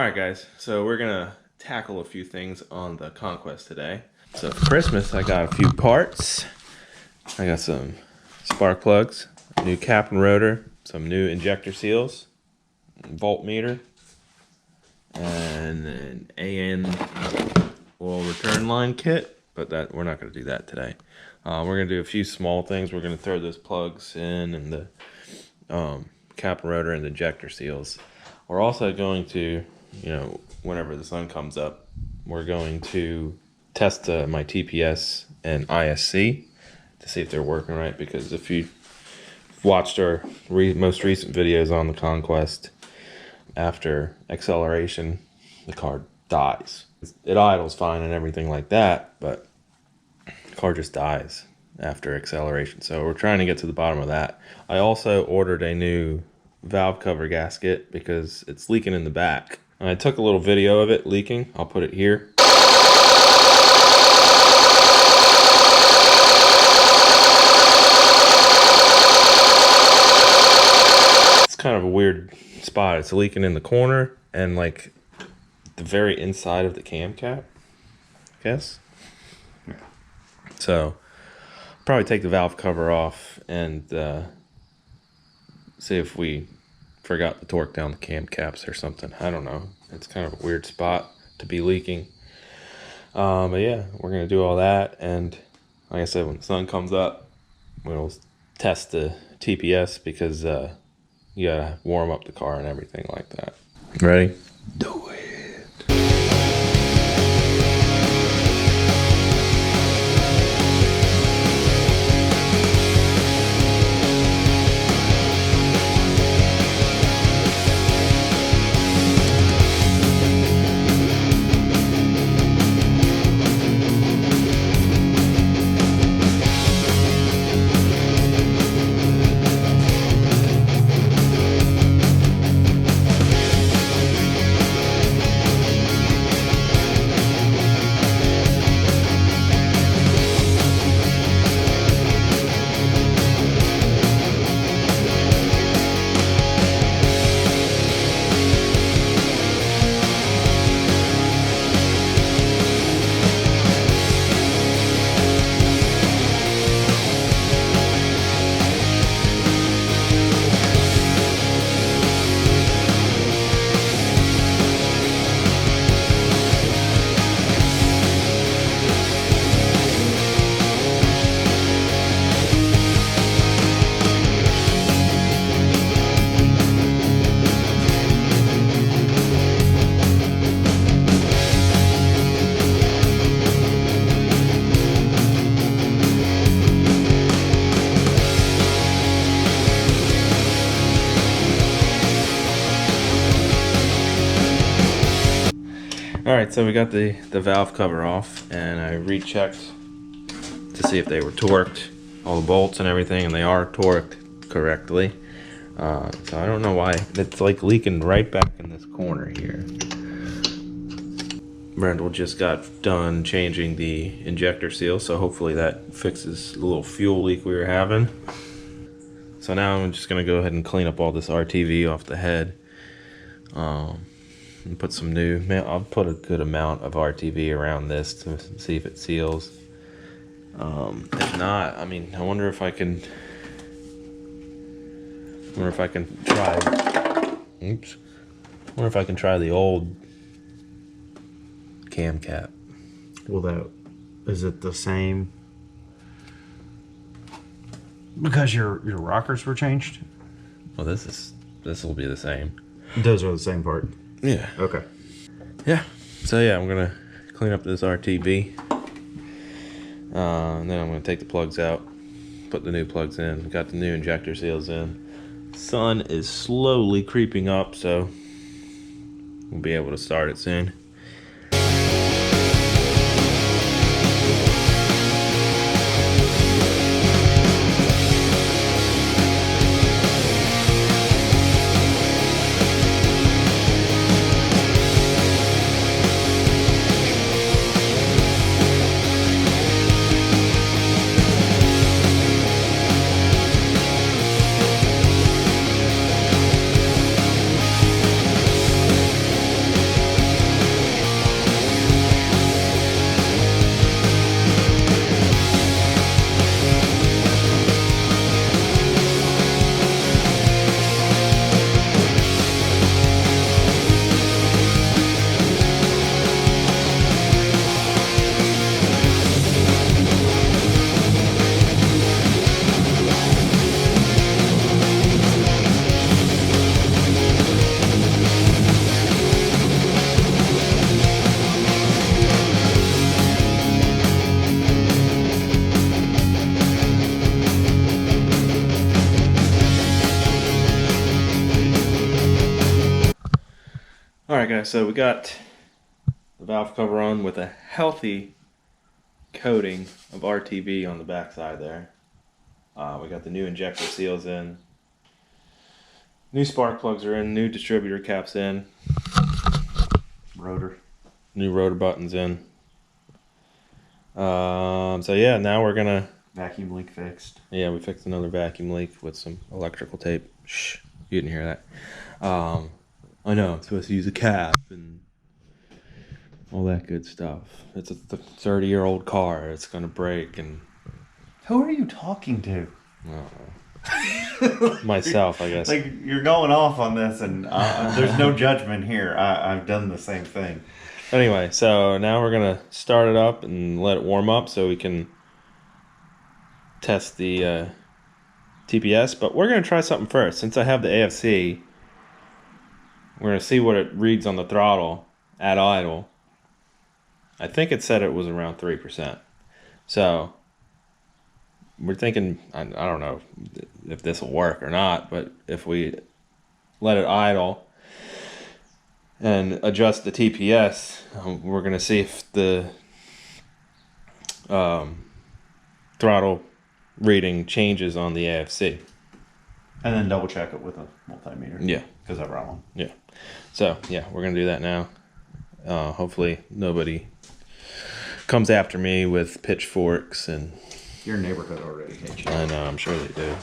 Alright guys, so we're gonna tackle a few things on the Conquest today. So for Christmas I got a few parts. I got some spark plugs, a new cap and rotor, some new injector seals, voltmeter, and an AN oil return line kit, but that we're not gonna do that today. We're gonna do a few small things. We're gonna throw those plugs in and the cap and rotor and the injector seals. We're also going to, whenever the sun comes up, we're going to test my TPS and ISC to see if they're working right, because if you watched our most recent videos on the Conquest, after acceleration, the car dies. It idles fine and everything like that, but the car just dies after acceleration. So we're trying to get to the bottom of that. I also ordered a new valve cover gasket because it's leaking in the back. And I took a little video of it leaking. I'll put it here. It's kind of a weird spot. It's leaking in the corner and like the very inside of the cam cap, I guess. So probably take the valve cover off and see if we forgot to torque down the cam caps or something. I don't know. It's kind of a weird spot to be leaking. But yeah, we're going to do all that. And like I said, when the sun comes up, we'll test the TPS because you got to warm up the car and everything like that. Ready? Do it. Alright, so we got the valve cover off, and I rechecked to see if they were torqued, all the bolts and everything, and they are torqued correctly. So I don't know why it's like leaking right back in this corner here. Brendel just got done changing the injector seal, so hopefully that fixes the little fuel leak we were having. So now I'm just going to go ahead and clean up all this RTV off the head. And put some new, I'll put a good amount of RTV around this to see if it seals. If not, I mean, I wonder if I can try, oops. I wonder if I can try the old cam cap. Well, is it the same? Because your rockers were changed? Well, this will be the same. Those are the same part. Yeah. Okay. Yeah. So yeah, I'm gonna clean up this RTV, and then I'm gonna take the plugs out, put the new plugs in. Got the new injector seals in. Sun is slowly creeping up, so we'll be able to start it soon. Alright guys, so we got the valve cover on with a healthy coating of RTV on the backside there. We got the new injector seals in. New spark plugs are in, new distributor caps in. Rotor. New rotor buttons in. So yeah, now we're gonna... Vacuum leak fixed. Yeah, we fixed another vacuum leak with some electrical tape. Shh, you didn't hear that. I know, I'm supposed to use a cap and all that good stuff. It's a 30-year-old car. It's gonna break and... Who are you talking to? Myself, I guess. Like, you're going off on this, and there's no judgment here. I've done the same thing. Anyway, so now we're gonna start it up and let it warm up so we can test the TPS. But we're gonna try something first. Since I have the AFC, we're gonna see what it reads on the throttle at idle. I think it said it was around 3%. So we're thinking, I don't know if this will work or not, but if we let it idle and adjust the TPS, we're going to see if the throttle reading changes on the AFC. And then double check it with a multimeter. Yeah. Because I brought one. Yeah. So, yeah, we're going to do that now. Hopefully nobody comes after me with pitchforks and... Your neighborhood already hates you. I know, I'm sure they do.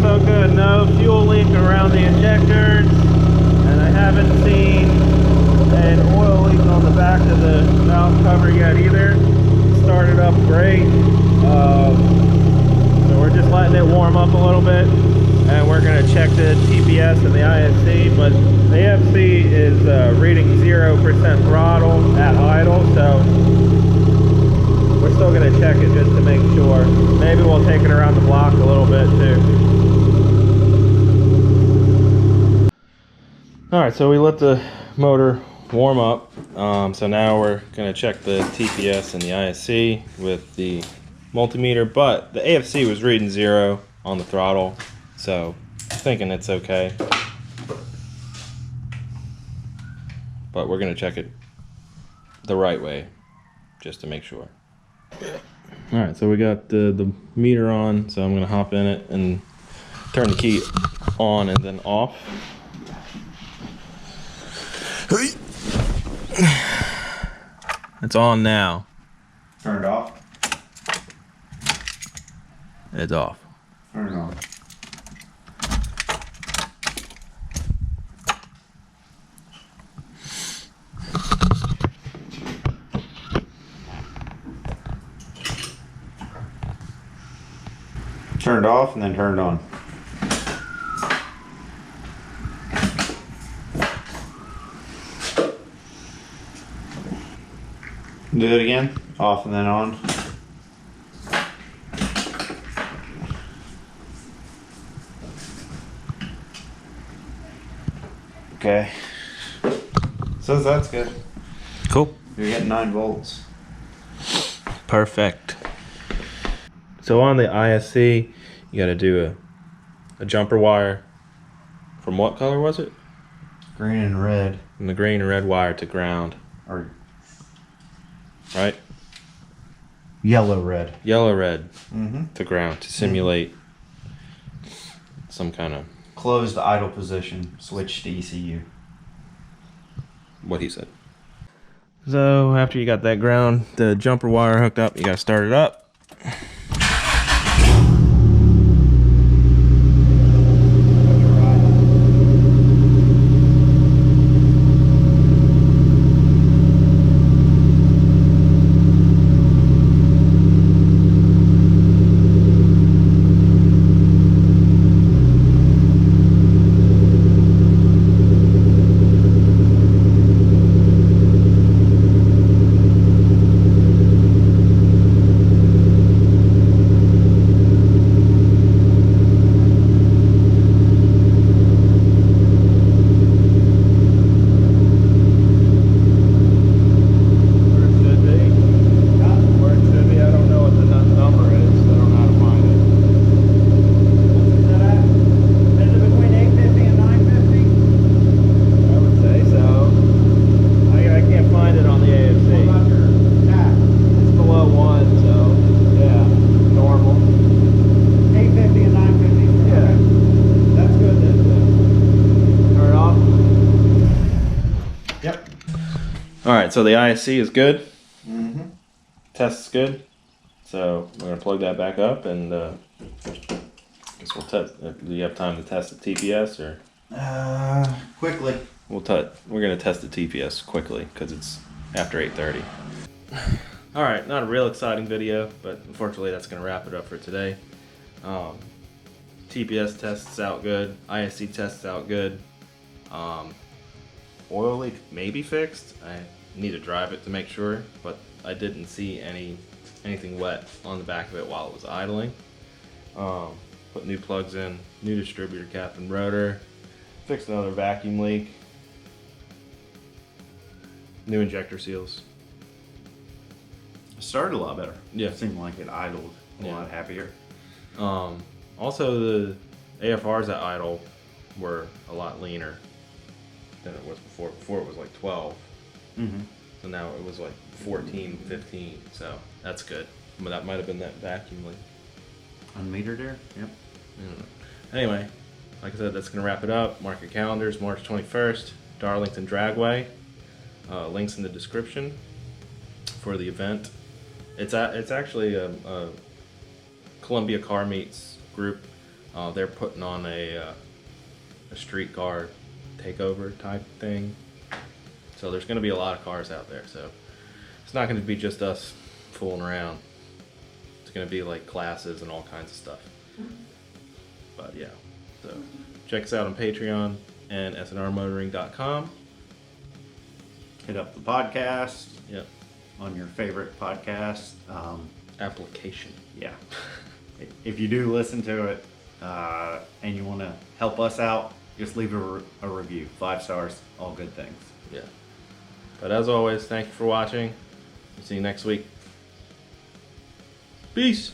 So good. No fuel leak around the injectors, and I haven't seen an oil leak on the back of the valve cover yet either. Started up great. So we're just letting it warm up a little bit, and we're going to check the TPS and the ISC, but the AFC is reading 0% throttle at idle, so we're still going to check it just to make sure. Maybe we'll take it around the block a little bit too. Alright, so we let the motor warm up. So now we're going to check the TPS and the ISC with the multimeter, but the AFC was reading 0 on the throttle, so I'm thinking it's okay. But we're going to check it the right way, just to make sure. Alright, so we got the meter on, so I'm going to hop in it and turn the key on and then off. It's on now. Turn it off. It's off. Turn it on. Turn it off and then turn it on. Do it again. Off and then on. Okay. Says that's good. Cool. You're getting 9 volts. Perfect. So on the ISC, you got to do a jumper wire. From what color was it? Green and red. From the green and red wire to ground, Or right? yellow red. Yellow red Mm-hmm. to ground to simulate some kind of Closed idle position. Switch to ECU. what he said. So after you got that ground, the jumper wire hooked up, you got to start it up. Alright, so the ISC is good. Mm-hmm. Test is good. So we're going to plug that back up and I guess we'll test. Do you have time to test the TPS or? Quickly. We're going to test the TPS quickly because it's after 8:30. Alright, not a real exciting video, but unfortunately that's going to wrap it up for today. TPS tests out good. ISC tests out good. Oil leak may be fixed. I need to drive it to make sure, but I didn't see anything wet on the back of it while it was idling. Put new plugs in, new distributor cap and rotor, fixed another vacuum leak, new injector seals. It started a lot better. Yeah. It seemed like it idled a Yeah. lot happier. Also, the AFRs at idle were a lot leaner than it was before. Before it was like 12. Mm-hmm. So now it was like 14, 15. So that's good. But that might have been that vacuum leak. Unmetered air? Yep. Anyway, like I said, that's going to wrap it up. Mark your calendars, March 21st, Darlington Dragway. Links in the description for the event. It's actually a Columbia Car Meets group. They're putting on a street car takeover type thing. So there's going to be a lot of cars out there. So it's not going to be just us fooling around. It's going to be like classes and all kinds of stuff. But yeah, so check us out on Patreon and sandrmotoring.com. Hit up the podcast. Yep. On your favorite podcast. Application. Yeah. If you do listen to it and you want to help us out, just leave a review. 5 stars, all good things. Yeah. But as always, thank you for watching. See you next week. Peace.